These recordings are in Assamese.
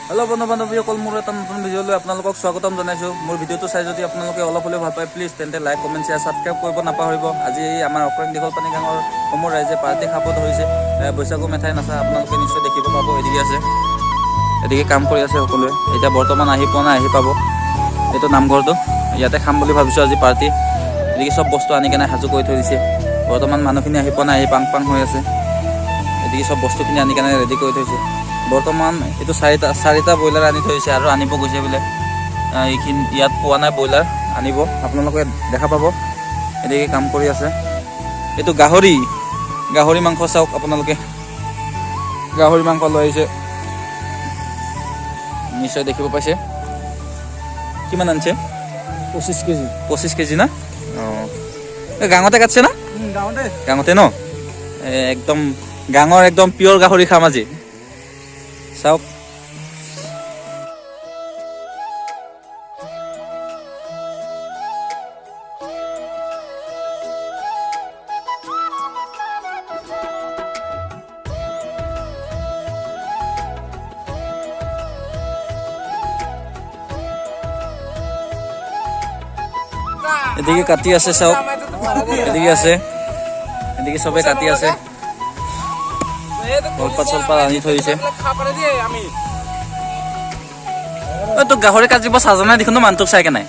हेलो बंधु बान्धवीসকল মোৰ এটা নতুন ভিডিঅ'লৈ আপোনালোকক স্বাগতম জনাইছোঁ। মোৰ ভিডিঅ'টো চাই যদি আপোনালোকে অলপ হ'লেও ভাল পায় প্লিজ তেন্তে লাইক কমেণ্ট শ্বেয়াৰ ছাবস্ক্ৰাইব কৰিব নাপাহৰিব। আজি আমাৰ অক্ৰাং দীঘলপানী গাঁৱৰ সমূহ ৰাইজে পাৰ্টি খাব ধৰিছে। বৈশাগু মেঠাই নাচা আপোনালোকে নিশ্চয় দেখিব পাব। এদিকে কাম কৰি আছে সকলোৱে। এতিয়া বৰ্তমান আহি পোৱা নাই, আহি পাব। এইটো নামঘৰটো, ইয়াতে খাম বুলি ভাবিছোঁ আজি পাৰ্টি। এদিকে চব বস্তু আনি কেনে সাজু কৰি থৈ দিছে। বৰ্তমান মানুহখিনি আহি পোৱা নাই, আহি পাং হৈ আছে। এদিকে চব বস্তুখিনি আনি কেনে ৰেডি কৰি থৈছে। বৰ্তমান এইটো চাৰিটা ব্ৰইলাৰ আনি থৈছে আৰু আনিব গৈছে বোলে। এইখিনি ইয়াত পোৱা নাই ব্ৰইলাৰ, আনিব, আপোনালোকে দেখা পাব। এদিকে কাম কৰি আছে। এইটো গাহৰি মাংস চাওক আপোনালোকে, গাহৰি মাংস লৈ আহিছে, নিশ্চয় দেখিব পাইছে। কিমান আনিছে? 25 কেজি। 25 কেজি না? অঁ, গাঁৱতে কাটছে না? গাঁৱতে ন? একদম গাঁৱৰ একদম পিয়ৰ গাহৰি খাম আজি। চাওক এদিকে কাটি আছে, চাওক এদিকে আছে, এদিকে চবে কাটি আছে। কলপাত চলপাত আনি থৈছে। তোক গাহৰি কাটিব চাজনা দেখোন মানুহটোক চাই কেনে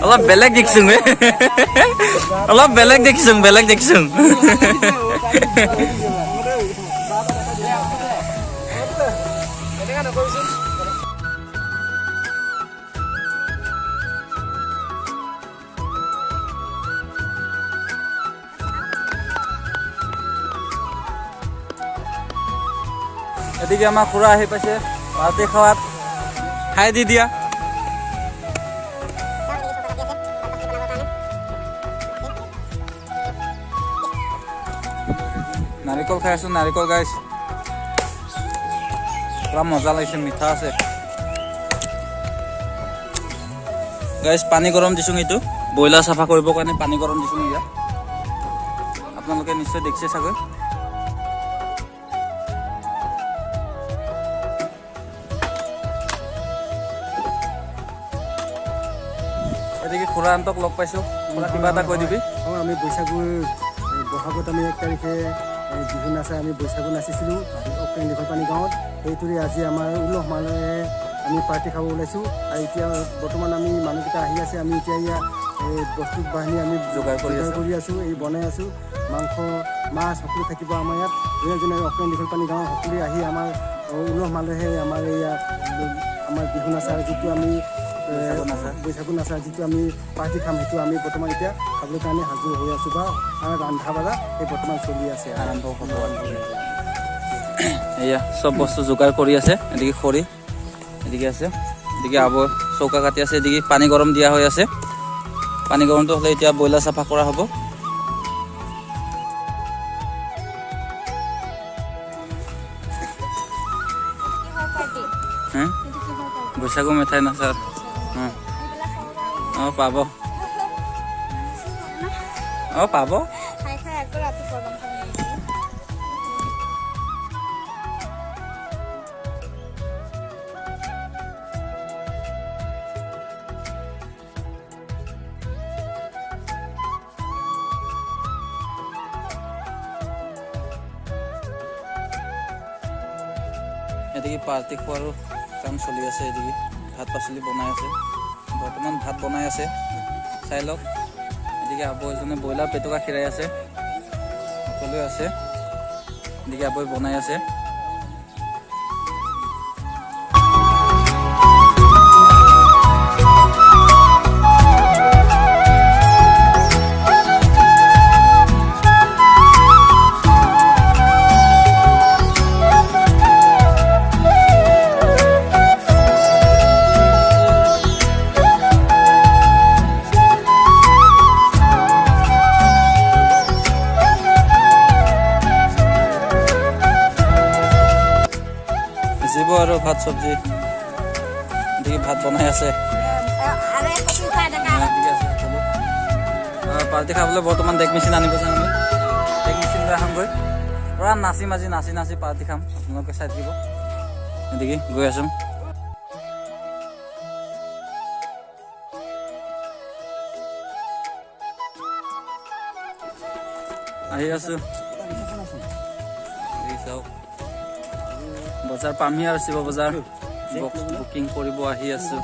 অলপ বেলেগ দেখিছোং, অলপ বেলেগ দেখিছোং। এদিকে আমাৰ খুৰা আহি পাইছে পাৰ্টি খাৱাত, খাই দি দিয়া। নাৰিকল খাই আছো, নাৰিকল গাইছ, পুৰা মজা লাগিছে, মিঠা আছে গাইছ। পানী গৰম দিছোঁ, এইটো ব্ৰইলাৰ চাফা কৰিবৰ কাৰণে পানী গৰম দিছোঁ ইয়াত, আপোনালোকে নিশ্চয় দেখিছে চাগৈ। এদিকে খুৰাহঁতক লগ পাইছোঁ, খুৰা কিবা এটা কৈ দিবি। আমি বহাগত আমি 1 তাৰিখে বিহু নাচাই আমি বৈশাগু নাচিছিলোঁ অক্ৰাং দীঘলপানী গাঁৱত। সেইটোৰে আজি আমাৰ উলহ মালহেৰে আমি পাৰ্টি খাব ওলাইছোঁ। আৰু এতিয়া বৰ্তমান আমি মানুহকেইটা আহি আছে, আমি এতিয়া ইয়াত বস্তু বাহিনী আমি যোগাৰ কৰি আছোঁ, এই বনাই আছোঁ। মাংস মাছ সকলো থাকিব আমাৰ ইয়াত। যোনে অক্ৰাং দীঘলপানী গাঁৱৰ সকলোৱে আহি আমাৰ উলহ মালহেৰে আমাৰ ইয়াত আমাৰ বিহু নাচাৰ যিটো আমি বৈশাগু নাচা যিটো আমি পাৰ্টি খাম, সেইটো আমি বৰ্তমান এতিয়া খাবলৈ কাৰণে সাজু হৈ আছোঁ, বা ৰন্ধা বঢ়া এই বৰ্তমান চলি আছে, আৰম্ভ হ'ব। এয়া চব বস্তু যোগাৰ কৰি আছে। এদিকে খৰি এদিকে আছে, এদিকে আবৰ চৌকা কাটি আছে, এদিকে পানী গৰম দিয়া হৈ আছে। পানী গৰমটো হ'লে এতিয়া ব্ৰইলাৰ চাফা কৰা হ'ব। বৈশাগু মেঠাই নাচাৰ পাব, পাব। এদিকে পাৰ্টি খোৱাৰো কাম চলি আছে, এদিকে ভাত পাচলি বনাই আছে, বৰ্তমান ভাত বনাই আছে, চাই লওক। এদিকে আবু এজনে ব্ৰইলাৰ পেটুকা খিৰাই আছে, সকলোৱে আছে। এদিকে আবুই বনাই আছে। আৰু ভাত চব্জি এদিকে ভাত বনাই আছে। পাৰ্টি খাবলৈ বৰ্তমান ডেক মেচিন আনিব যাম আমি, ডেক মেচিন লৈ আহামগৈ। পুৰা নাচি মাজি নাচি পাৰ্টি খাম, আপোনালোকে চাই থাকিব। এদিকে গৈ আছোঁ। আহি আছোঁ। চাওক বজাৰ পামহি আৰু শিৱ বজাৰ বক্স বুকিং কৰিব আহি আছোঁ।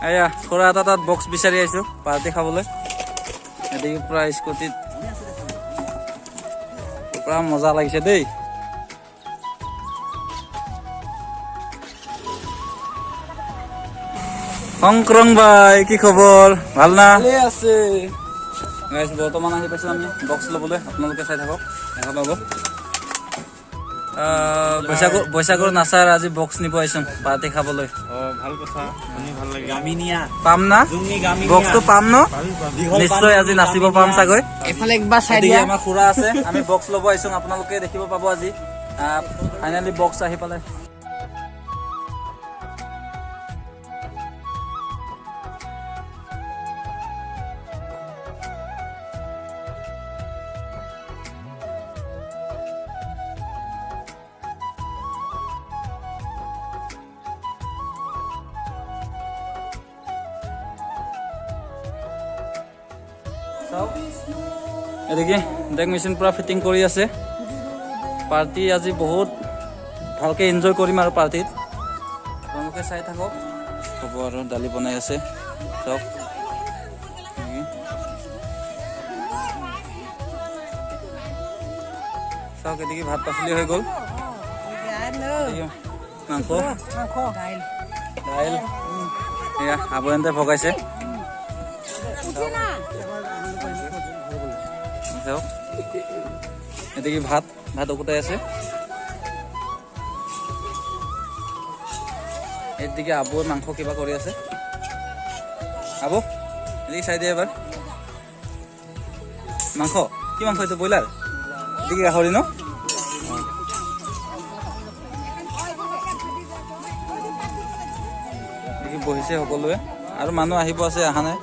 এয়া খুৰা এটা তাত বক্স বিচাৰি আহিছোঁ পাৰ্টি খাবলৈ। এদিকে পুৰা স্কুটিত পুৰা মজা লাগিছে দেই। সংক্ৰং ভাই কি খবৰ, ভাল না? আছে গাইজ বৰ্তমান আহি পাইছোঁ আমি বক্স ল'বলৈ। আপোনালোকে চাই থাকক, দেখা পাব। বৈশাগুৰ নাচাৰ আজি বক্স নিব আহিছোঁ পাৰ্টি খাবলৈ। ভাল কথা, শুনি ভাল লাগে। গামিনিয়া পাম না বক্সটো? পাম ন? নিশ্চয় আজি নাচিব পাম চাগৈ। এফালে একবাৰ চাই এদিকে দিয়া। আমাৰ খুৰা আছে, আমি বক্স ল'ব আহিছোঁ। আপোনালোকে দেখিব পাব আজি ফাইনেলি বক্স আহি পালে। এদিকে ডেক মেচিন পুৰা ফিটিং কৰি আছে। পাৰ্টি আজি বহুত ভালকৈ এনজয় কৰিম আৰু পাৰ্টিত আপোনালোকে চাই থাকক। হ'ব আৰু দালি বনাই আছে চাওক। চাওক এদিকে ভাত পাচলি হৈ গ'ল, মাংস দাইল এয়া আবয়ন্তে ভগাইছে। এদিকে ভাত উকুটাই আছে। এদিকে আবুৰ মাংস কিবা কৰি আছে। আবু এদিকে চাই দিয়ে এবাৰ। মাংস কি মাংস এইটো? ব্ৰইলাৰ? এদিকে গাহৰি ন? এদিকে বহিছে সকলোৱে আৰু মানুহ আহিব আছে, অহা নাই।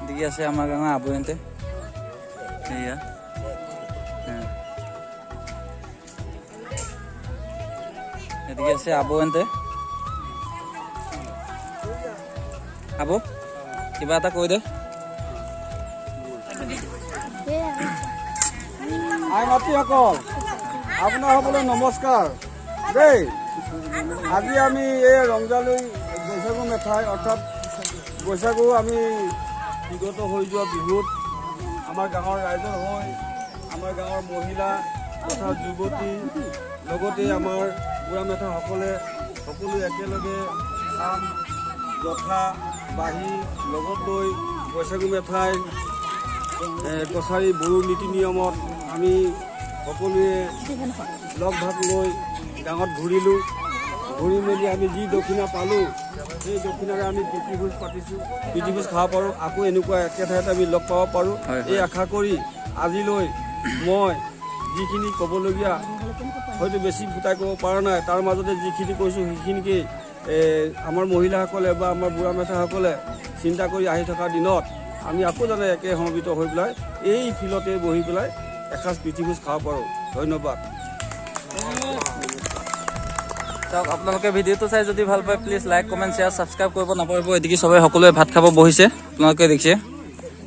এদিকে আছে আমাৰ গাঁৱৰ আবুহঁতে। সেয়া এদিকে আছে আবুহঁতে। আবু কিবা এটা কৈ দে। আই মাতৃসকল, আপোনাসকলে নমস্কাৰ দেই। আজি আমি এই ৰংজালৈ বৈশাগু মেথাই অৰ্থাৎ বৈশাগু আমি বিগত হৈ যোৱা বিহুত আমাৰ গাঁৱৰ ৰাইজৰ হৈ আমাৰ গাঁৱৰ মহিলা তথা যুৱতী লগতে আমাৰ বুঢ়া মেথাসকলে সকলো একেলগে কাম জঠা বাঁহী লগত লৈ বৈশাগু মেথাই কছাৰী বড়ো নীতি নিয়মত আমি সকলোৱে লগ ভাগ লৈ গাঁৱত ঘূৰিলোঁ। ঘূৰি মেলি আমি যি দক্ষিণা পালোঁ সেই দক্ষিণাৰে আমি প্ৰীতিভোজ পাতিছোঁ, প্ৰীতিভোজ খাব পাৰোঁ। আকৌ এনেকুৱা একে ঠাইত আমি লগ পাব পাৰোঁ এই আশা কৰি আজিলৈ মই যিখিনি ক'বলগীয়া হয়তো বেছি ফুটাই ক'ব পৰা নাই, তাৰ মাজতে যিখিনি কৈছোঁ সেইখিনিকেই আমাৰ মহিলাসকলে বা আমাৰ বুঢ়া মেথাসকলে চিন্তা কৰি আহি থকা দিনত আমি আকৌ যাতে একে সমবেত হৈ পেলাই এই ফিল্ডতে বহি পেলাই এসাঁজ প্ৰীতিভোজ খাব পাৰোঁ। ধন্যবাদ। চাওক আপোনালোকে ভিডিঅ'টো চাই যদি ভাল পায় please like comment share subscribe কৰিব নাপাহৰিব। এদিকে সবে সকলোৱে ভাত খাব বহিছে, আপোনালোকে দেখিছে।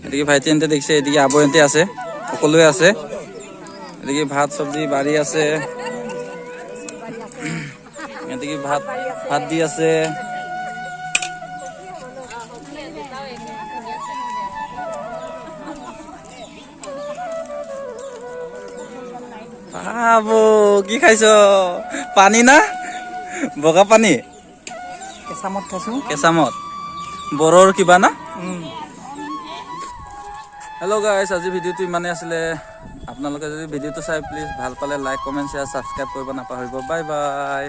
এদিকে ভাইটিহঁতে দেখিছে, এদিকে আবৈহঁতে আছে, সকলোৱে আছে। এদিকে ভাত চব্জি বাঢ়ি আছে, এদিকে ভাত দি আছে। আবু কি খাইছ? পানী না বগা পানী? কেঁচামদ খাইছোঁ। কেঁচামদ বৰৰ কিবা না? হেল্ল' গাইছ, আজি ভিডিঅ'টো ইমানেই আছিলে। আপোনালোকে যদি ভিডিঅ'টো চাই প্লিজ ভাল পালে লাইক কমেণ্ট শ্বেয়াৰ ছাবস্ক্ৰাইব কৰিব নাপাহৰিব। Bye bye.